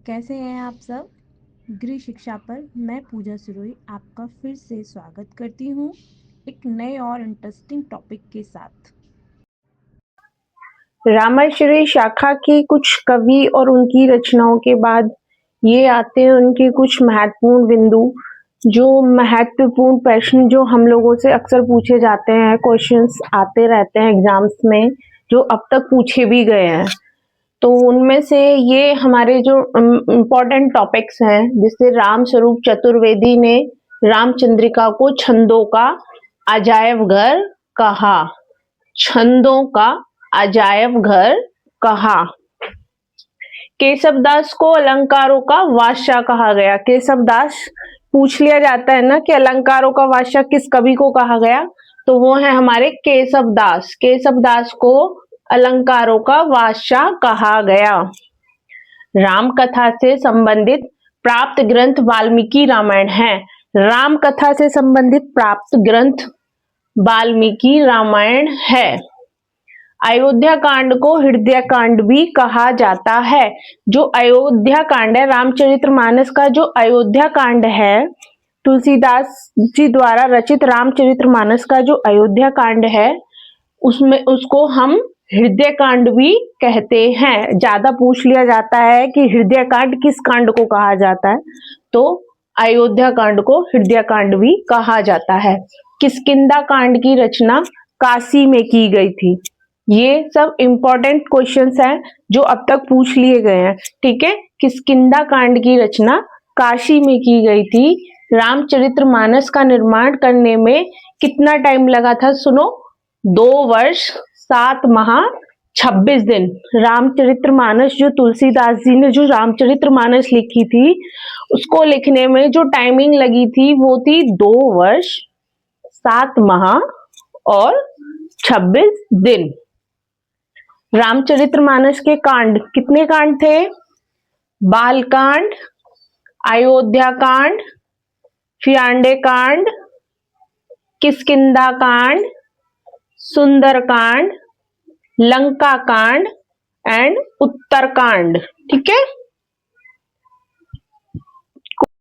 कैसे हैं आप सब। गृह शिक्षा पर मैं पूजा सुरोही आपका फिर से स्वागत करती हूँ एक नए और इंटरेस्टिंग टॉपिक के साथ। रामाश्री शाखा की कुछ कवि और उनकी रचनाओं के बाद ये आते हैं उनके कुछ महत्वपूर्ण बिंदु, जो महत्वपूर्ण प्रश्न जो हम लोगों से अक्सर पूछे जाते हैं, क्वेश्चंस आते रहते हैं एग्जाम्स में, जो अब तक पूछे भी गए हैं। तो उनमें से ये हमारे जो इम्पोर्टेंट टॉपिक्स हैं, जिससे राम स्वरूप चतुर्वेदी ने रामचंद्रिका को छंदों का अजायब घर कहा। छंदों का अजायब घर कहा। केशवदास को अलंकारों का बादशाह कहा गया। केशवदास पूछ लिया जाता है ना कि अलंकारों का बादशाह किस कवि को कहा गया, तो वो है हमारे केशवदास। केशवदास को अलंकारों का बादशाह कहा गया। राम कथा से संबंधित प्राप्त ग्रंथ वाल्मीकि रामायण है। राम कथा से संबंधित प्राप्त ग्रंथ वाल्मीकि रामायण है। अयोध्या कांड को हृदय कांड भी कहा जाता है। जो अयोध्या कांड है, रामचरितमानस का जो अयोध्या कांड है, तुलसीदास जी द्वारा रचित रामचरितमानस का जो अयोध्या कांड है, उसमें उसको हम हृदय कांड भी कहते हैं। ज्यादा पूछ लिया जाता है कि हृदय कांड किस कांड को कहा जाता है, तो अयोध्या कांड को हृदय कांड भी कहा जाता है। किष्किंधा कांड की रचना काशी में की गई थी। ये सब इंपॉर्टेंट क्वेश्चंस हैं जो अब तक पूछ लिए गए हैं। ठीक है, किष्किंधा कांड की रचना काशी में की गई थी। रामचरितमानस का निर्माण करने में कितना टाइम लगा था? सुनो, 2 वर्ष 7 माह 26 दिन। रामचरितमानस जो तुलसीदास जी ने जो रामचरितमानस लिखी थी, उसको लिखने में जो टाइमिंग लगी थी वो थी 2 वर्ष 7 माह और 26 दिन। रामचरितमानस के कांड कितने कांड थे? बालकांड, अयोध्या कांड, फियांडे कांड, किष्किंधा कांड, सुंदर कांड, लंका कांड एंड उत्तर कांड। ठीक है,